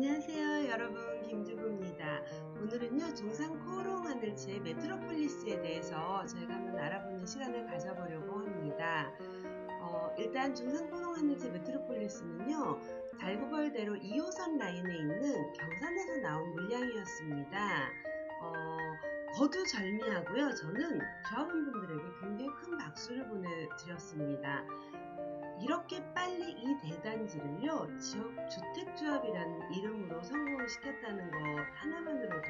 안녕하세요 여러분, 김주부입니다. 오늘은요 중산 코오롱하늘채 메트로폴리스에 대해서 저희가 한번 알아보는 시간을 가져보려고 합니다. 일단 중산 코오롱하늘채 메트로폴리스는요 달구벌대로 2호선 라인에 있는 경산에서 나온 물량이었습니다. 거두절미하고요, 저는 조합원분들에게 굉장히 큰 박수를 보내드렸습니다. 이렇게 빨리 이 대단지를요 지역주택조합이라는 이름으로 성공을 시켰다는 것 하나만으로도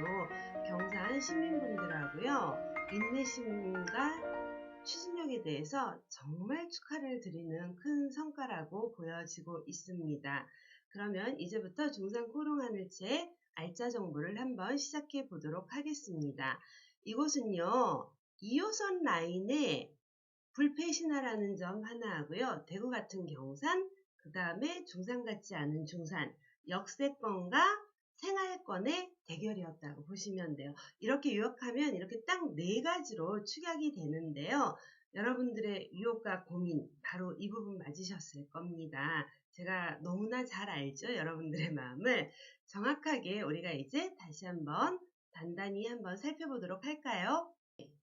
경산 시민분들하고요 인내심과 추진력에 대해서 정말 축하를 드리는 큰 성과라고 보여지고 있습니다. 그러면 이제부터 중산 코롱하늘채 알짜 정보를 한번 시작해 보도록 하겠습니다. 이곳은요 2호선 라인에 불패신화라는 점 하나 하고요. 대구 같은 경산, 그 다음에 중산 같지 않은 중산, 역세권과 생활권의 대결이었다고 보시면 돼요. 이렇게 요약하면 이렇게 딱 네 가지로 축약이 되는데요. 여러분들의 유혹과 고민, 바로 이 부분 맞으셨을 겁니다. 제가 너무나 잘 알죠, 여러분들의 마음을. 정확하게 우리가 이제 다시 한번 단단히 한번 살펴보도록 할까요?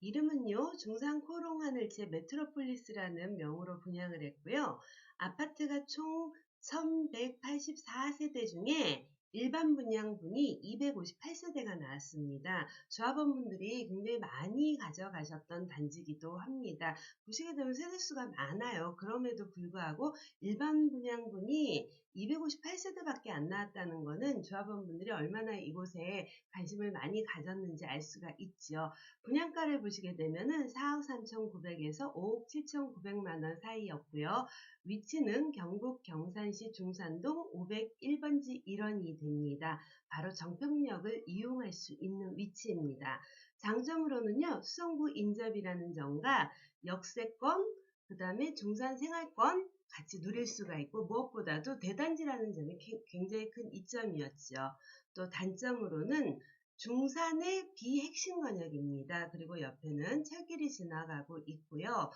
이름은요 중산 코롱하늘채 메트로폴리스라는 명으로 분양을 했고요. 아파트가 총 1184세대 중에 일반 분양분이 258세대가 나왔습니다. 조합원분들이 굉장히 많이 가져가셨던 단지이기도 합니다. 보시게 되면 세대수가 많아요. 그럼에도 불구하고 일반 분양분이 258세대밖에 안 나왔다는 것은 조합원분들이 얼마나 이곳에 관심을 많이 가졌는지 알 수가 있죠. 분양가를 보시게 되면은 4억 3,900에서 5억 7,900만원 사이였고요. 위치는 경북 경산시 중산동 501번지 일원이 됩니다. 바로 정평역을 이용할 수 있는 위치입니다. 장점으로는요, 수성구 인접이라는 점과 역세권, 그 다음에 중산 생활권 같이 누릴 수가 있고, 무엇보다도 대단지라는 점이 굉장히 큰 이점이었죠. 또 단점으로는 중산의 비핵심 권역입니다. 그리고 옆에는 철길이 지나가고 있고요.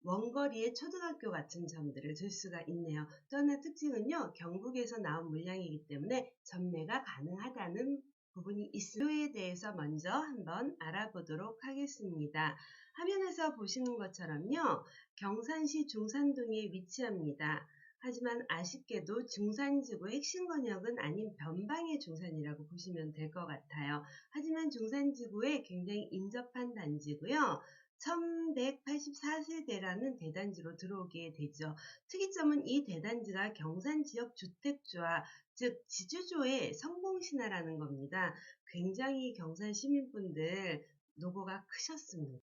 원거리의 초등학교 같은 점들을 들 수가 있네요. 또 하나 특징은요, 경북에서 나온 물량이기 때문에 전매가 가능하다는 부분이 있습니다. 에 대해서 먼저 한번 알아보도록 하겠습니다. 화면에서 보시는 것처럼요, 경산시 중산동에 위치합니다. 하지만 아쉽게도 중산지구 핵심 권역은 아닌 변방의 중산이라고 보시면 될 것 같아요. 하지만 중산지구에 굉장히 인접한 단지고요. 1184세대라는 대단지로 들어오게 되죠. 특이점은 이 대단지가 경산지역 주택조합, 즉 지주조의 성공신화라는 겁니다. 굉장히 경산 시민분들 노고가 크셨습니다.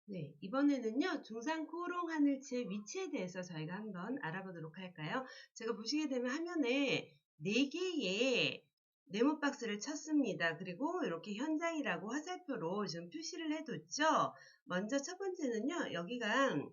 네, 이번에는요 중산 코오롱 하늘채 위치에 대해서 저희가 한번 알아보도록 할까요? 제가 보시게 되면 화면에 4개의 네모 박스를 쳤습니다. 그리고 이렇게 현장이라고 화살표로 좀 표시를 해뒀죠. 먼저 첫 번째는요, 여기가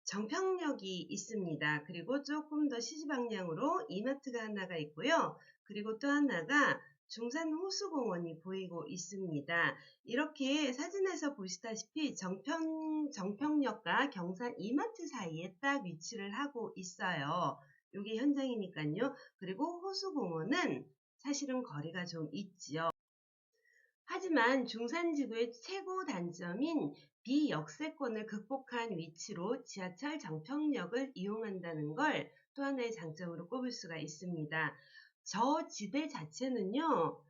정평역이 있습니다. 그리고 조금 더 시지 방향으로 이마트가 하나가 있고요. 그리고 또 하나가 중산 호수공원이 보이고 있습니다. 이렇게 사진에서 보시다시피 정평역과 경산 이마트 사이에 딱 위치를 하고 있어요. 이게 현장이니까요. 그리고 호수공원은 사실은 거리가 좀 있지요. 하지만 중산지구의 최고 단점인 비역세권을 극복한 위치로 지하철 정평역을 이용한다는 걸 또 하나의 장점으로 꼽을 수가 있습니다. 저 지대 자체는요,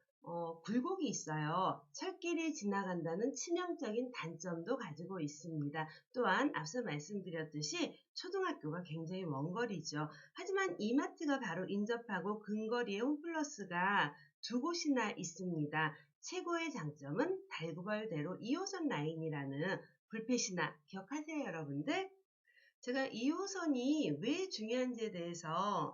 굴곡이 있어요. 철길이 지나간다는 치명적인 단점도 가지고 있습니다. 또한 앞서 말씀드렸듯이 초등학교가 굉장히 먼 거리죠. 하지만 이마트가 바로 인접하고 근거리에 홈플러스가 두 곳이나 있습니다. 최고의 장점은 달구벌대로 2호선 라인이라는 불패신화 기억하세요, 여러분들? 제가 2호선이 왜 중요한지에 대해서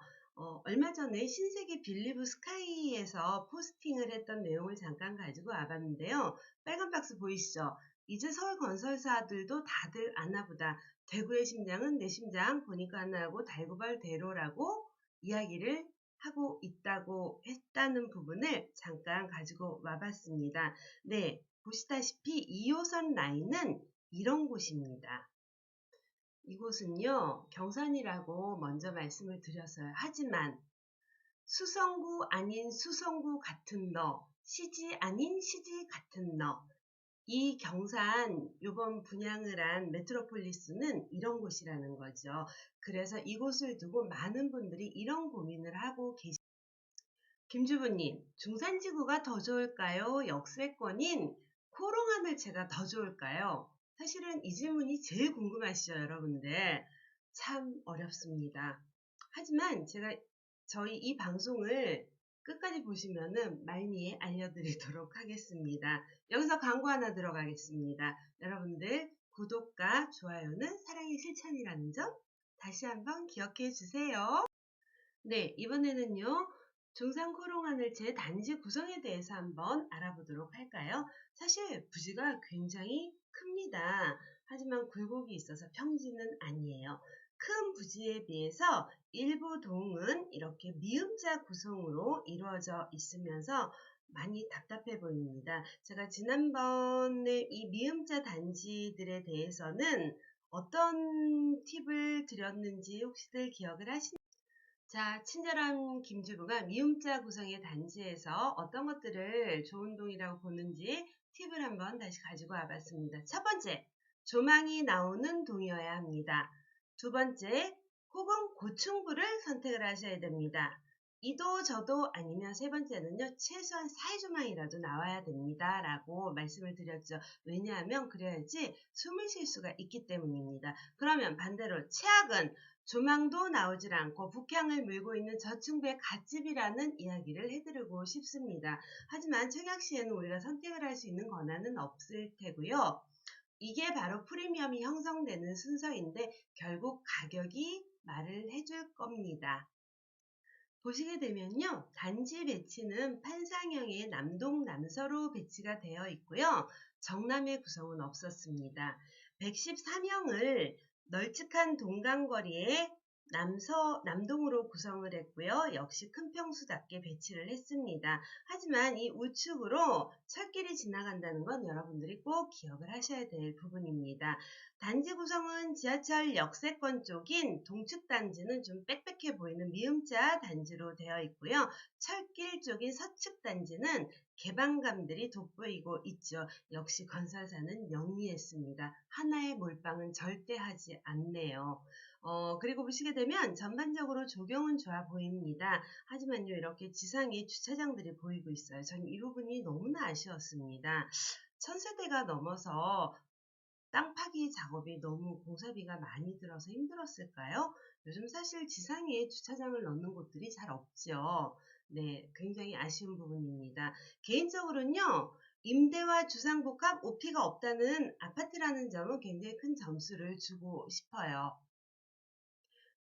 얼마 전에 신세계 빌리브 스카이에서 포스팅을 했던 내용을 잠깐 가지고 와봤는데요. 빨간 박스 보이시죠? 이제 서울 건설사들도 다들 아나보다. 대구의 심장은 내 심장 보니까 하나하고 달구벌대로라고 이야기를 하고 있다고 했다는 부분을 잠깐 가지고 와봤습니다. 네, 보시다시피 2호선 라인은 이런 곳입니다. 이곳은요 경산이라고 먼저 말씀을 드렸어요. 하지만 수성구 아닌 수성구 같은 너, 시지 아닌 시지 같은 너. 이 경산 요번 분양을 한 메트로폴리스는 이런 곳이라는 거죠. 그래서 이곳을 두고 많은 분들이 이런 고민을 하고 계십니다. 김주부님, 중산지구가 더 좋을까요? 역세권인 코롱하늘채가 더 좋을까요? 사실은 이 질문이 제일 궁금하시죠, 여러분들? 참 어렵습니다. 하지만 제가 저희 이 방송을 끝까지 보시면은 말미에 알려드리도록 하겠습니다. 여기서 광고 하나 들어가겠습니다. 여러분들 구독과 좋아요는 사랑의 실천이라는 점 다시 한번 기억해 주세요. 네, 이번에는요. 중산코롱하늘채 단지 구성에 대해서 한번 알아보도록 할까요? 사실 부지가 굉장히 큽니다. 하지만 굴곡이 있어서 평지는 아니에요. 큰 부지에 비해서 일부 동은 이렇게 미음자 구성으로 이루어져 있으면서 많이 답답해 보입니다. 제가 지난번에 이 미음자 단지들에 대해서는 어떤 팁을 드렸는지 혹시들 기억을 하시나요? 자, 친절한 김주부가 미음자 구성의 단지에서 어떤 것들을 좋은 동이라고 보는지 팁을 한번 다시 가지고 와봤습니다. 첫 번째, 조망이 나오는 동이어야 합니다. 두 번째, 혹은 고층부를 선택을 하셔야 됩니다. 이도 저도 아니면 세 번째는요, 최소한 사회조망이라도 나와야 됩니다. 라고 말씀을 드렸죠. 왜냐하면 그래야지 숨을 쉴 수가 있기 때문입니다. 그러면 반대로 최악은 조망도 나오질 않고 북향을 물고 있는 저층부의 갓집이라는 이야기를 해드리고 싶습니다. 하지만 청약시에는 우리가 선택을 할 수 있는 권한은 없을 테고요. 이게 바로 프리미엄이 형성되는 순서인데 결국 가격이 말을 해줄 겁니다. 보시게 되면요. 단지 배치는 판상형의 남동 남서로 배치가 되어 있고요. 정남의 구성은 없었습니다. 114명을 널찍한 동간거리에 남동으로 구성을 했고요. 역시 큰 평수답게 배치를 했습니다. 하지만 이 우측으로 철길이 지나간다는 건 여러분들이 꼭 기억을 하셔야 될 부분입니다. 단지 구성은 지하철 역세권 쪽인 동측 단지는 좀 빽빽해 보이는 미음자 단지로 되어 있고요. 철길 쪽인 서측 단지는 개방감들이 돋보이고 있죠. 역시 건설사는 영리했습니다. 하나의 몰빵은 절대 하지 않네요. 그리고 보시게 되면 전반적으로 조경은 좋아 보입니다. 하지만요, 이렇게 지상에 주차장들이 보이고 있어요. 전 이 부분이 너무나 아쉬웠습니다. 1000세대가 넘어서 땅 파기 작업이 너무 공사비가 많이 들어서 힘들었을까요? 요즘 사실 지상에 주차장을 넣는 곳들이 잘 없죠. 네, 굉장히 아쉬운 부분입니다. 개인적으로는요, 임대와 주상복합 오피가 없다는 아파트라는 점은 굉장히 큰 점수를 주고 싶어요.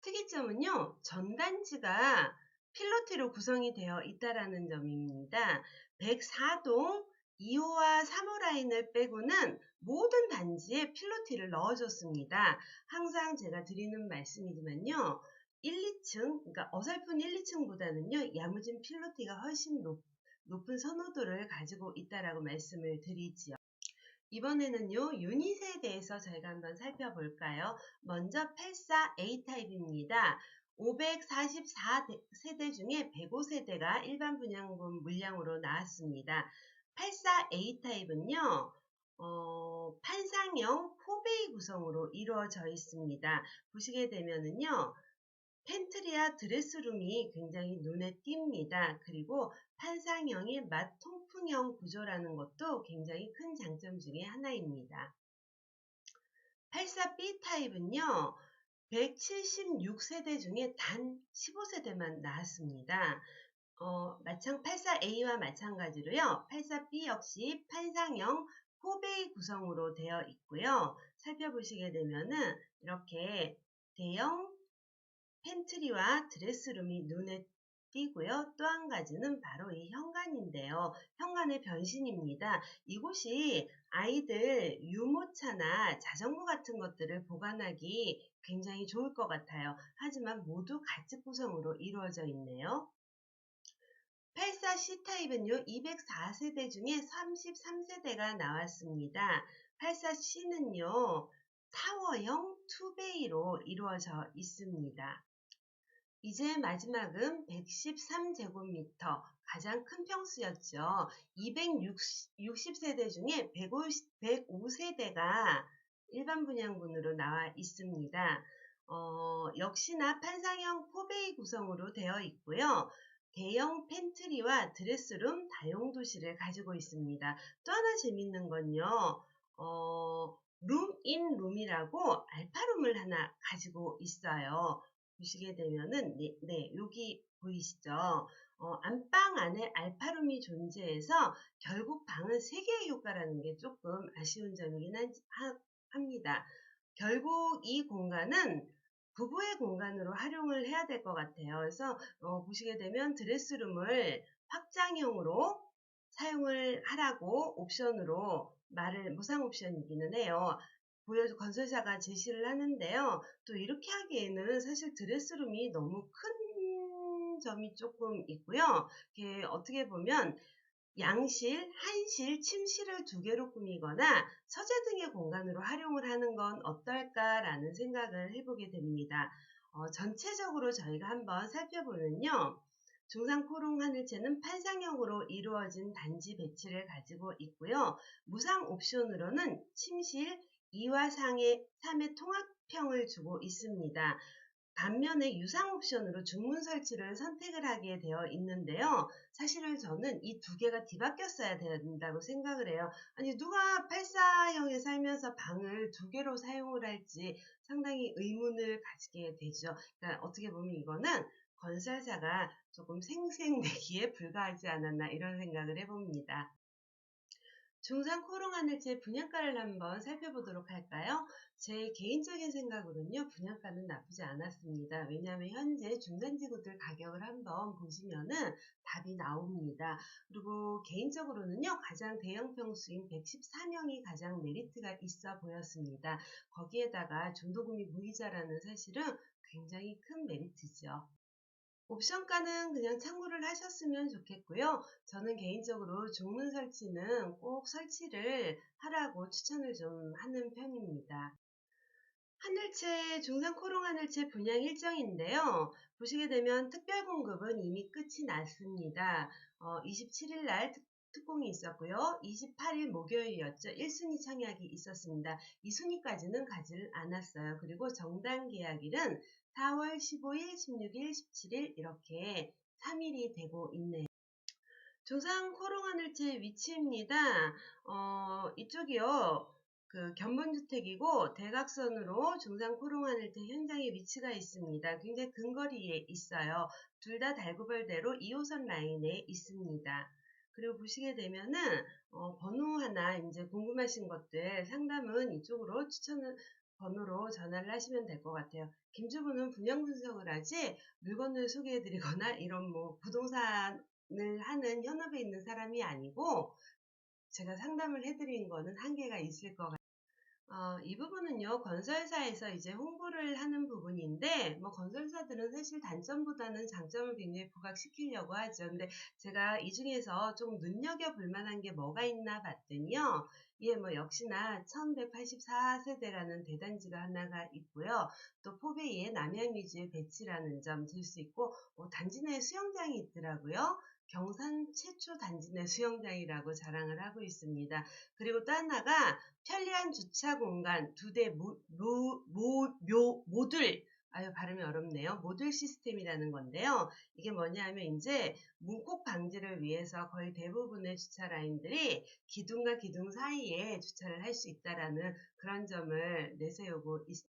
특이점은요, 전단지가 필로티로 구성이 되어 있다라는 점입니다. 104동 2호와 3호 라인을 빼고는 모든 단지에 필로티를 넣어줬습니다. 항상 제가 드리는 말씀이지만요, 1, 2층, 그러니까 어설픈 1, 2층보다는요, 야무진 필로티가 훨씬 높은 선호도를 가지고 있다라고 말씀을 드리지요. 이번에는요, 유닛에 대해서 저희가 한번 살펴볼까요? 먼저 84A 타입입니다. 544세대 중에 105세대가 일반 분양분 물량으로 나왔습니다. 84A 타입은요, 판상형 4베이 구성으로 이루어져 있습니다. 보시게 되면은요, 팬트리와 드레스룸이 굉장히 눈에 띕니다. 그리고 판상형의 맛 통풍형 구조라는 것도 굉장히 큰 장점 중에 하나입니다. 84B 타입은요. 176세대 중에 단 15세대만 나왔습니다. 84A와 마찬가지로요. 84B 역시 판상형 4베이 구성으로 되어 있고요. 살펴보시게 되면은 이렇게 대형 팬트리와 드레스룸이 눈에 띄고요. 또 한 가지는 바로 이 현관인데요. 현관의 변신입니다. 이곳이 아이들 유모차나 자전거 같은 것들을 보관하기 굉장히 좋을 것 같아요. 하지만 모두 가축 구성으로 이루어져 있네요. 84C 타입은요, 204세대 중에 33세대가 나왔습니다. 84C는요, 타워형 2베이로 이루어져 있습니다. 이제 마지막은 113제곱미터, 가장 큰 평수였죠. 260세대 중에 105세대가 일반 분양분으로 나와 있습니다. 역시나 판상형 포베이 구성으로 되어 있고요. 대형 팬트리와 드레스룸, 다용도실을 가지고 있습니다. 또 하나 재밌는 건요. 룸인 룸이라고 알파룸을 하나 가지고 있어요. 보시게 되면은 여기 보이시죠? 안방 안에 알파룸이 존재해서 결국 방은 3개의 효과라는 게 조금 아쉬운 점이긴 합니다. 결국 이 공간은 부부의 공간으로 활용을 해야 될 것 같아요. 그래서 보시게 되면 드레스룸을 확장형으로 사용을 하라고 옵션으로 말을, 무상 옵션이기는 해요. 건설사가 제시를 하는데요. 또 이렇게 하기에는 사실 드레스룸이 너무 큰 점이 조금 있고요. 이게 어떻게 보면 양실, 한실, 침실을 2개로 꾸미거나 서재 등의 공간으로 활용을 하는 건 어떨까라는 생각을 해보게 됩니다. 전체적으로 저희가 한번 살펴보면요. 중상 코롱 하늘채는 판상형으로 이루어진 단지 배치를 가지고 있고요. 무상 옵션으로는 침실 2와 3의 통합형을 주고 있습니다. 반면에 유상 옵션으로 중문 설치를 선택을 하게 되어 있는데요. 사실은 저는 이 2개가 뒤바뀌었어야 된다고 생각을 해요. 아니, 누가 84형에 살면서 방을 2개로 사용을 할지 상당히 의문을 가지게 되죠. 그러니까 어떻게 보면 이거는 건설사가 조금 생색내기에 불과하지 않았나, 이런 생각을 해봅니다. 중상 코롱하늘채 분양가를 한번 살펴보도록 할까요? 제 개인적인 생각으로는요, 분양가는 나쁘지 않았습니다. 왜냐하면 현재 중산지구들 가격을 한번 보시면은 답이 나옵니다. 그리고 개인적으로는요, 가장 대형 평수인 114명이 가장 메리트가 있어 보였습니다. 거기에다가 중도금리 무이자라는 사실은 굉장히 큰 메리트죠. 옵션가는 그냥 참고를 하셨으면 좋겠고요. 저는 개인적으로 중문 설치는 꼭 설치를 하라고 추천을 좀 하는 편입니다. 하늘채, 중상 코롱 하늘채 분양 일정인데요. 보시게 되면 특별 공급은 이미 끝이 났습니다. 27일 날 특공이 있었고요. 28일 목요일이었죠. 1순위 청약이 있었습니다. 2순위까지는 가지를 않았어요. 그리고 정당 계약일은 4월 15일, 16일, 17일 이렇게 3일이 되고 있네요. 중상 코롱하늘채 위치입니다. 이쪽이요. 그 견본주택이고 대각선으로 중상 코롱하늘채 현장에 위치가 있습니다. 굉장히 근거리에 있어요. 둘 다 달구벌대로 2호선 라인에 있습니다. 그리고 보시게 되면은 번호 하나 이제 궁금하신 것들 상담은 이쪽으로 번호로 전화를 하시면 될 것 같아요. 김주부는 분양 분석을 하지 물건을 소개해드리거나 이런 뭐 부동산을 하는 현업에 있는 사람이 아니고 제가 상담을 해드린 거는 한계가 있을 것 같아요. 이 부분은요, 건설사에서 이제 홍보를 하는 부분인데, 뭐, 건설사들은 사실 단점보다는 장점을 굉장히 부각시키려고 하죠. 근데 제가 이 중에서 좀 눈여겨볼 만한 게 뭐가 있나 봤더니요, 예, 뭐, 역시나 1184세대라는 대단지가 하나가 있고요. 또 포베이의 남양 위주의 배치라는 점 들 수 있고, 단지 내 수영장이 있더라고요. 경산 최초 단지 내 수영장이라고 자랑을 하고 있습니다. 그리고 또 하나가 편리한 주차 공간 2대 모듈, 아유, 발음이 어렵네요. 모듈 시스템이라는 건데요. 이게 뭐냐 하면 이제 문콕 방지를 위해서 거의 대부분의 주차 라인들이 기둥과 기둥 사이에 주차를 할 수 있다라는 그런 점을 내세우고 있습니다.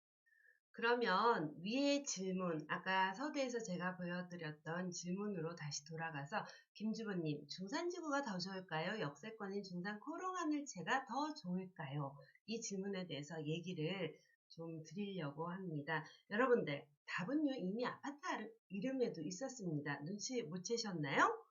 그러면 위의 질문, 아까 서두에서 제가 보여드렸던 질문으로 다시 돌아가서 김주부님, 중산지구가 더 좋을까요? 역세권인 중산 코롱하늘채가 더 좋을까요? 이 질문에 대해서 얘기를 좀 드리려고 합니다. 여러분들, 답은요, 이미 아파트 이름에도 있었습니다. 눈치 못 채셨나요?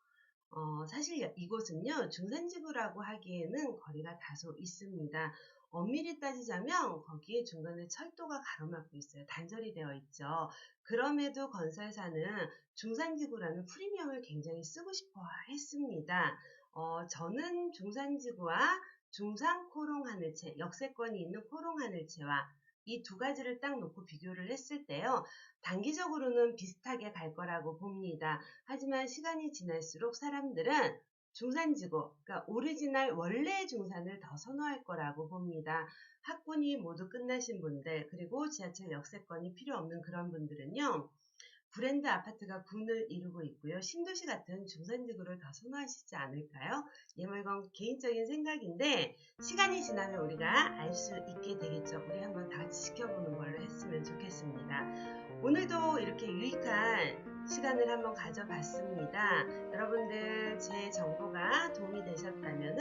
사실 이곳은요, 중산지구라고 하기에는 거리가 다소 있습니다. 엄밀히 따지자면 거기에 중간에 철도가 가로막고 있어요. 단절이 되어 있죠. 그럼에도 건설사는 중산지구라는 프리미엄을 굉장히 쓰고 싶어 했습니다. 저는 중산지구와 중상 코롱하늘채, 역세권이 있는 코롱하늘채와 이 두 가지를 딱 놓고 비교를 했을 때요. 단기적으로는 비슷하게 갈 거라고 봅니다. 하지만 시간이 지날수록 사람들은 중산지구, 그러니까 오리지널 원래 중산을 더 선호할 거라고 봅니다. 학군이 모두 끝나신 분들, 그리고 지하철 역세권이 필요 없는 그런 분들은요. 브랜드 아파트가 군을 이루고 있고요. 신도시 같은 중산지구를 더 선호하시지 않을까요? 예물건 개인적인 생각인데 시간이 지나면 우리가 알 수 있게 되겠죠. 우리 한번 다 같이 지켜보는 걸로 했으면 좋겠습니다. 오늘도 이렇게 유익한 시간을 한번 가져봤습니다. 여러분들 제 정보가 도움이 되셨다면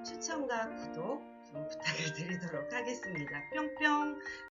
추천과 구독 좀 부탁을 드리도록 하겠습니다. 뿅뿅!